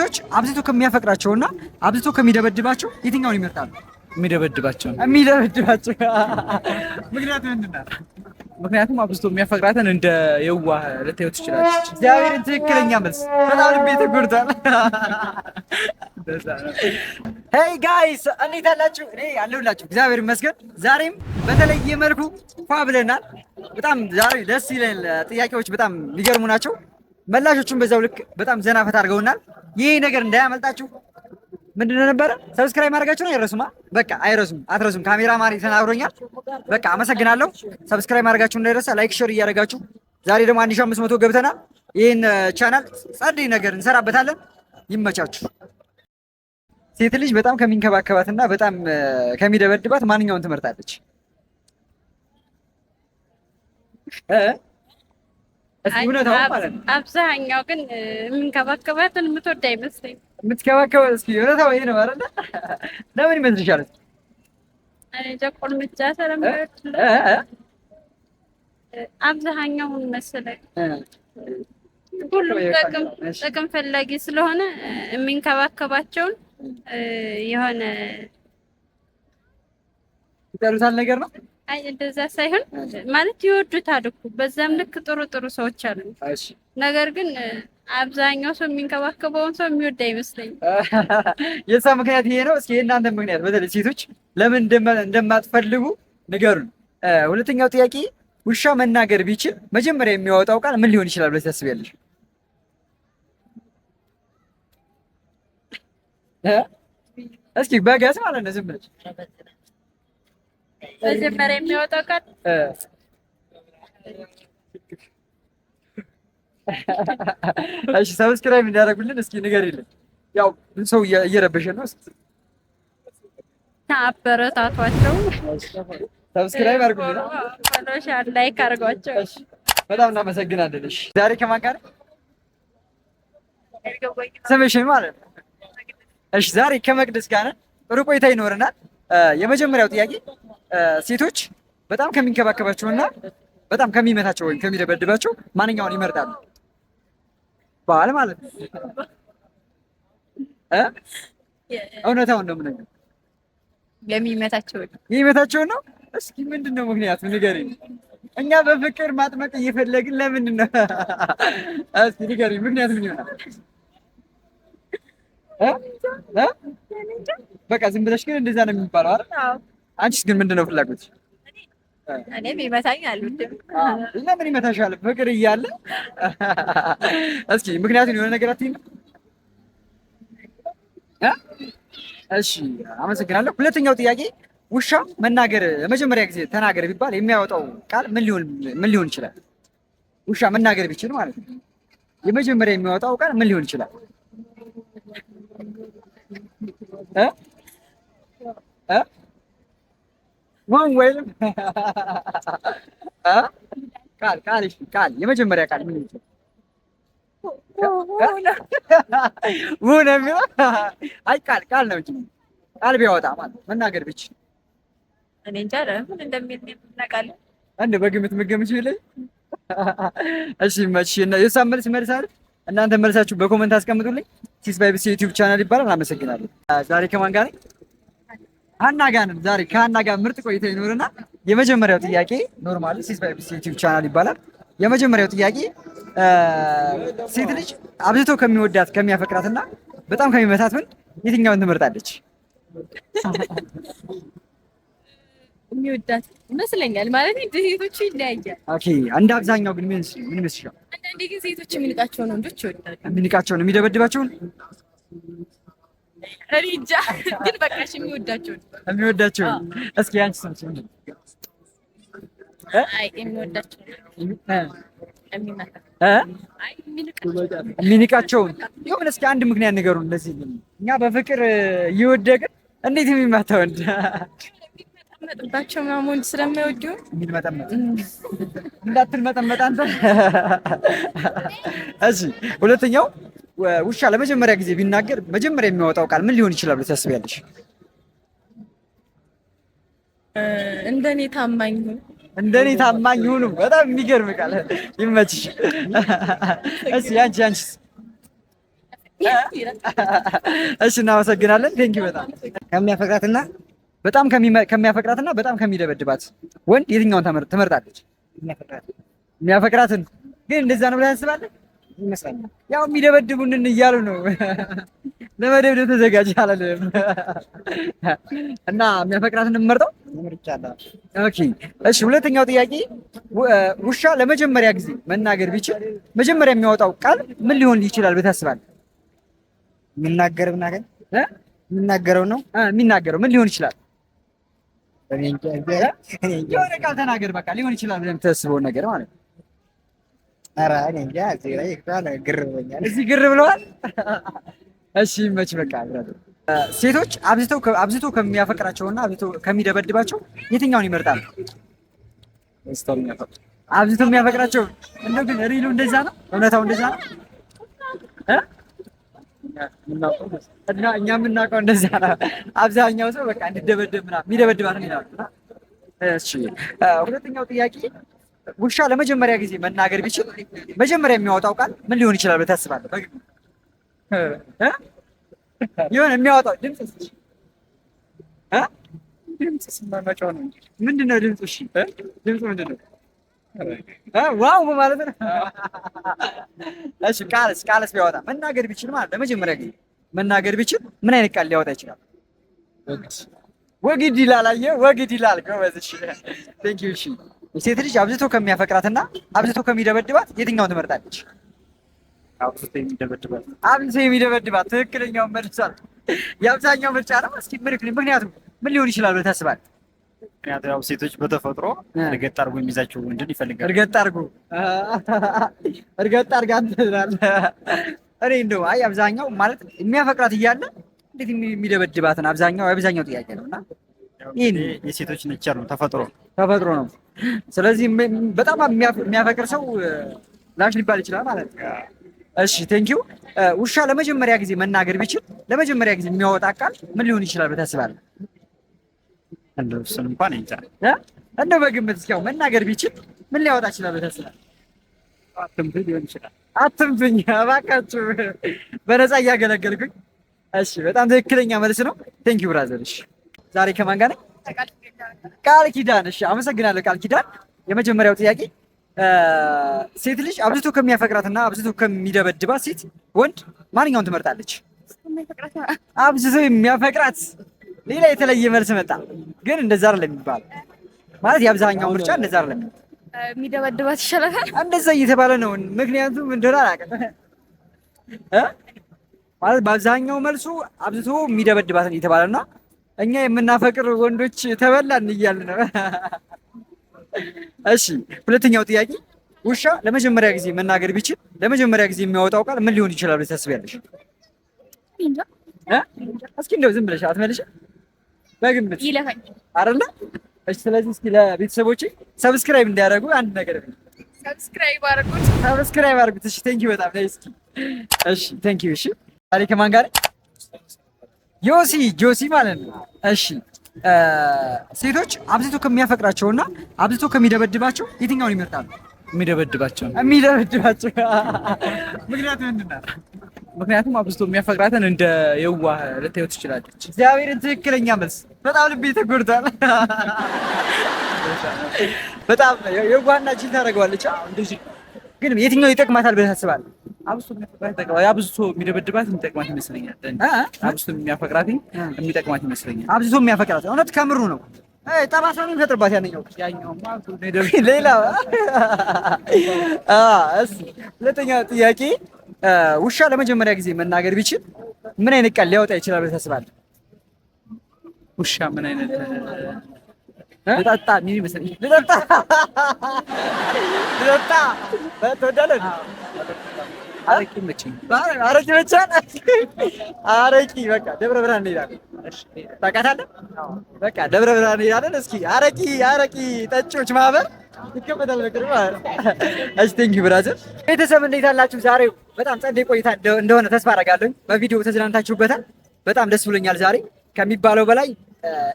ሴቶች አብዝቶ ከሚያፈቅራቸውና አብዝቶ ከሚደበድባቸው የትኛውን ይመርጣሉ? የሚደበድባቸው። ምክንያቱም ምንድን ነው? ምክንያቱም አብዝቶ የሚያፈቅራትን እንደ የዋህ ልታየው ትችላለች። እግዚአብሔርን ትክክለኛ መልስ። በጣም ልቤ ተጎድቷል። ሄይ ጋይስ እንዴት አላችሁ? እኔ አለሁላችሁ እግዚአብሔር ይመስገን። ዛሬም በተለየ መልኩ ፏ ብለናል። በጣም ዛሬ ደስ ይላል። ጥያቄዎች በጣም ሊገርሙ ናቸው። መላሾቹን በዛው ልክ በጣም ዘና ፈታ አድርገውናል። ይሄ ነገር እንዳያመልጣችሁ ምንድነው ነበረ ሰብስክራይብ ማድረጋችሁን አይረሱማ። በቃ አይረሱም፣ አትረሱም። ካሜራ ማሪ ተናግሮኛል። በቃ አመሰግናለሁ። ሰብስክራይብ ማድረጋችሁን እንዳይረሳ፣ ላይክ ሼር እያደረጋችሁ ዛሬ ደግሞ 1500 ገብተናል። ይሄን ቻናል ጸደይ ነገር እንሰራበታለን። ይመቻችሁ። ሴት ልጅ በጣም ከሚንከባከባትና በጣም ከሚደበድባት ማንኛውን ትመርጣለች? አብዛኛው ግን የምንከባከባትን የምትወድ አይመስለኝም። የምትከባከባት እስኪ እውነታው ይሄ ነው አይደል? ለምን ይመስልሻል? እኔ ጀቆል ምጫ ስለምወድ አብዛኛውን መሰለኝ። ሁሉም ጥቅም ፈላጊ ስለሆነ የሚንከባከባቸውን የሆነ ይጠሉታል ነገር ነው። አይ እንደዛ ሳይሆን ማለት ይወዱታል እኮ በዛም ልክ ጥሩ ጥሩ ሰዎች አሉ። ነገር ግን አብዛኛው ሰው የሚንከባከበውን ሰው የሚወድ አይመስለኝም። የዛ ምክንያት ይሄ ነው። እስኪ የእናንተ ምክንያት በተለይ ሴቶች ለምን እንደማትፈልጉ ንገሩን። ሁለተኛው ጥያቄ ውሻ መናገር ቢችል መጀመሪያ የሚያወጣው ቃል ምን ሊሆን ይችላል ብለሽ ታስቢያለሽ? እስኪ በጋዝ ማለት ነው ዝም ብለሽ መጀመሪያ የሚያወጣው ቃል እሺ፣ ሰብስክራይብ እንዲያደርጉልን እስኪ ንገሪልን። ያው ሰው እየረበሸን ነው። አበረታቷቸው። ሰብስክራይብ አድርጉልን፣ ፎሎሽ ላይክ አድርጓቸው። በጣም እናመሰግናለን። እሺ፣ ዛሬ ከማን ጋር ስምሽ ማለት ነው? እሺ፣ ዛሬ ከመቅደስ ጋር ጥሩ ቆይታ ይኖረናል። የመጀመሪያው ጥያቄ ሴቶች በጣም ከሚንከባከባቸውና በጣም ከሚመታቸው ወይም ከሚደበድባቸው ማንኛውን ይመርጣሉ? ባል ማለት ነው። እውነታውን ነው የምነግርህ። የሚመታቸውን ነው። እስኪ ምንድን ነው ምክንያቱ ንገሪኝ። እኛ በፍቅር ማጥመቅ እየፈለግን ለምንድን ነው? እስኪ ንገሪኝ፣ ምክንያቱ ምን ይሆናል? በቃ ዝም ብለሽ ግን እንደዛ ነው የሚባለው አይደል? አንቺስ ግን ምንድን ነው ፍላጎትሽ? እኔም ይመታኝ አልወድም። ለምን ይመታሻል? ፍቅር እያለ እስኪ ምክንያቱም የሆነ ነገር አትይም? እሺ አመሰግናለሁ። ሁለተኛው ጥያቄ ውሻ መናገር ለመጀመሪያ ጊዜ ተናገር ቢባል የሚያወጣው ቃል ምን ሊሆን ይችላል? ውሻ መናገር ቢችል ማለት ነው የመጀመሪያ የሚያወጣው ቃል ምን ሊሆን ይችላል? ዋን ወይም ቃል የመጀመሪያ ቃል ምን ይችላል? ውነ የሚለው አይ ቃል ነው እንጂ ቃል ቢያወጣ ማለት መናገር ቢችል እኔ እንጃ ምን እንደሚል እናውቃለን። አንድ በግምት መገምች ይለኝ። እሺ መቼ ነው የሳም መልስ አይደል? እናንተ መልሳችሁ በኮሜንት አስቀምጡልኝ። ሲስ ባይብስ ዩቲዩብ ቻናል ይባላል። አመሰግናለሁ። ዛሬ ከማን ጋር ነኝ? ሀና ጋር ነን። ዛሬ ከሀና ጋር ምርጥ ቆይታ ይኖርና የመጀመሪያው ጥያቄ ኖርማሊ ሲስ ባይብስ ዩቲዩብ ቻናል ይባላል። የመጀመሪያው ጥያቄ ሴት ልጅ አብዝቶ ከሚወዳት ከሚያፈቅራትና በጣም ከሚመታት ምን የትኛውን ትመርጣለች? የሚወዳት ይመስለኛል። ማለት እንደ ሴቶቹ ይለያያል። ኦኬ፣ እንደ አብዛኛው ግን ምን ይመስልሻል? አንዳንዴ ግን ሴቶች የሚንቃቸውን ወንዶች ይወዳሉ። የሚንቃቸውን የሚደበድባቸውን እኔ እንጃ፣ ግን በቃ እሺ የሚወዳቸውን እስኪ አንቺ ሰምቼ አይ የሚወዳቸውን የሚንቃቸውን ይሁን። እስኪ አንድ ምክንያት ንገሩን። እንደዚህ እኛ በፍቅር እየወደቅን እንዴት የሚመታ ወንድ መጥባቸው ማሙን ስለማይወዱ እንዳትመጠመጥ አንተ። እሺ ሁለተኛው ውሻ ለመጀመሪያ ጊዜ ቢናገር መጀመሪያ የሚያወጣው ቃል ምን ሊሆን ይችላል ብለሽ ታስቢያለሽ? እንደኔ ታማኝ ሁኑ። በጣም የሚገርም ቃል። ይመችሽ። እሺ አንቺስ? እሺ እናመሰግናለን። ቴንኪው በጣም ከሚያፈቅራትና ከሚያፈቅራትና በጣም ከሚደበድባት ወንድ የትኛውን ትመርጣለች? የሚያፈቅራትን ግን እንደዛ ነው ብለህ ታስባለህ? ይመስለኛል። ያው የሚደበድቡንን እያሉ ነው ለመደብደብ ተዘጋጅ አላለም እና የሚያፈቅራትን የምመርጠው ኦኬ። እሺ ሁለተኛው ጥያቄ ውሻ ለመጀመሪያ ጊዜ መናገር ቢችል መጀመሪያ የሚያወጣው ቃል ምን ሊሆን ይችላል ብለህ ታስባለህ? የሚናገረው ነው የሚናገረው ምን ሊሆን ይችላል? የሆነ ቃል ተናገር በቃ ሊሆን ይችላል ብለህ የምታስበውን ነገር ማለት ነው። ኧረ እኔ እንጃ እዚህ ግር ብለዋል። እሺ መች በቃ ሴቶች አብዝቶ ከሚያፈቅራቸውና አብዝቶ ከሚደበድባቸው የትኛውን ይመርጣሉ? አብዝቶ የሚያፈቅራቸው እንደው ግን ሪሉ እንደዛ ነው? እውነታው እንደዛ ነው? እና እኛ የምናውቀው እንደዛ ነው። አብዛኛው ሰው በቃ እንዲደበደብ ምናምን የሚደበድባት ነው ይላሉ። እሺ ሁለተኛው ጥያቄ ውሻ ለመጀመሪያ ጊዜ መናገር ቢችል መጀመሪያ የሚያወጣው ቃል ምን ሊሆን ይችላል ብለህ ታስባለህ? የሆነ የሚያወጣው ድምጽ ስማማጫው ነው። ምንድነው ድምፁ? እሺ ድምፁ ምንድነው? ዋው ማለት ነው። እሺ ቃልስ ቢያወጣ መናገር ቢችል ማለት ለመጀመሪያ ጊዜ መናገር ቢችል ምን አይነት ቃል ሊያወጣ ይችላል? ወግድ ይላል። አየህ ወግድ ይላል። ጎበዝ። እሺ ቴንክ ዩ። እሺ ሴት ልጅ አብዝቶ ከሚያፈቅራትና አብዝቶ ከሚደበድባት የትኛውን ትመርጣለች? አብዝቶ የሚደበድባት ትክክለኛውን መልሷል። የአብዛኛው ምርጫ ነው። እስኪ ምክንያቱም ምን ሊሆን ይችላል ብለህ ታስባለህ? ምክንያቱም ያው ሴቶች በተፈጥሮ እርገጥ አድርጎ የሚይዛቸው ወንድን ይፈልጋሉ። እርገጥ አድርጋ ትላለህ። እኔ እንደው አይ አብዛኛው ማለት የሚያፈቅራት እያለ እንዴት የሚደበድባትን አብዛኛው ጥያቄ ነውና ይሄን የሴቶች ነቸር ነው፣ ተፈጥሮ ነው። ስለዚህ በጣም የሚያፈቅር ሰው ላሽ ሊባል ይችላል ማለት ነው። እሺ ቴንኪው። ውሻ ለመጀመሪያ ጊዜ መናገር ቢችል ለመጀመሪያ ጊዜ የሚያወጣ ቃል ምን ሊሆን ይችላል ብለህ ታስባለህ? እንደው እሱን እንኳን እንጃ። እንደው በግምት እስኪ መናገር ቢችል ምን ሊያወጣ ይችላል ብለህ ታስባለህ? አትንፍኝ ሊሆን ይችላል። አትንፍኝ እባካችሁ፣ በነፃ እያገለገልኩኝ። እሺ በጣም ትክክለኛ መልስ ነው። ቴንኪው ብራዘር። እሺ ዛሬ ከማን ጋር ነኝ? ቃል ኪዳን። እሺ አመሰግናለሁ ቃል ኪዳን። የመጀመሪያው ጥያቄ ሴት ልጅ አብዝቶ ከሚያፈቅራትና አብዝቶ ከሚደበድባት ሴት ወንድ ማንኛውን ትመርጣለች? አብዝቶ የሚያፈቅራት። ሌላ የተለየ መልስ መጣ፣ ግን እንደዛ አይደለም የሚባለው። ማለት የአብዛኛው ምርጫ እንደዛ አይደለም። የሚደበድባት ይሻላል እንደዛ እየተባለ ነው። ምክንያቱም እንደሆነ አላውቅም ማለት በአብዛኛው መልሱ አብዝቶ የሚደበድባት እየተባለና እኛ የምናፈቅር ወንዶች ተበላን እያልን ነው። እሺ ሁለተኛው ጥያቄ ውሻ ለመጀመሪያ ጊዜ መናገር ቢችል ለመጀመሪያ ጊዜ የሚያወጣው ቃል ምን ሊሆን ይችላል ብለሽ ታስቢያለሽ? እስኪ እንደው ዝም ብለሽ አትመልሽም? በግምት ይለፋኝ አይደለ? እሺ ስለዚህ እስኪ ለቤተሰቦቼ ሰብስክራይብ እንዲያደርጉ አንድ ነገር ሰብስክራይብ አድርጉት። እሺ ቴንኪው በጣም ላይ እስኪ እሺ ቴንኪው። እሺ ዛሬ ከማን ጋር? ጆሲ ማለት ነው። እሺ ሴቶች አብዝቶ ከሚያፈቅራቸውና አብዝቶ ከሚደበድባቸው የትኛውን ይመርጣሉ? የሚደበድባቸው። ምክንያቱም ምንድን ነው? ምክንያቱም አብዝቶ የሚያፈቅራትን እንደ የዋህ ልታየው ትችላለች። እግዚአብሔርን ትክክለኛ መልስ። በጣም ልቤ ተጎድቷል። በጣም የዋህና ጅል ታደርገዋለች። እንደዚህ ግን የትኛው ይጠቅማታል ብለህ ታስባለህ? አብዝቶ የሚደበድባት የሚጠቅማት ይመስለኛል። አብዝቶ የሚያፈቅራት የሚጠቅማት ይመስለኛል። አብዝቶ የሚያፈቅራት እውነት ከምሩ ነው። ጠባሳ ነው የሚፈጥርባት ያኛው ሌላ። ሁለተኛ ጥያቄ ውሻ ለመጀመሪያ ጊዜ መናገር ቢችል ምን አይነት ቃል ሊያወጣ ይችላል ብለህ ታስባለህ? ውሻ ምን አይነት ልጠጣ ምን ይመስለኛል? ልጠጣ ትወዳለህ? አረቂ መቼም አረቂ መቻል አረቂ በቃ ደብረ ብርሃን እንሄዳለን። ታውቃታለህ? በቃ ደብረ ብርሃን እንሄዳለን። እስኪ አረቂ ጠጪዎች ማህበር ይከፈታል በቅርቡ። እሺ ቴንኪው ብራዘር። ቤተሰብ እንዴት አላችሁ? ዛሬው በጣም ጸዴ ቆይታ እንደሆነ ተስፋ አደርጋለሁ። በቪዲዮ ተዝናንታችሁበታል። በጣም ደስ ብሎኛል። ዛሬ ከሚባለው በላይ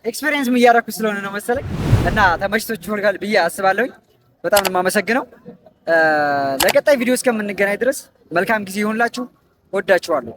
ኤክስፒሪየንስም እያደረኩ ስለሆነ ነው መሰለኝ እና ተመችቶችኋል ብዬ አስባለሁኝ። በጣም ነው የማመሰግነው። ለቀጣይ ቪዲዮ እስከምንገናኝ ድረስ መልካም ጊዜ ይሁንላችሁ። ወዳችኋለሁ።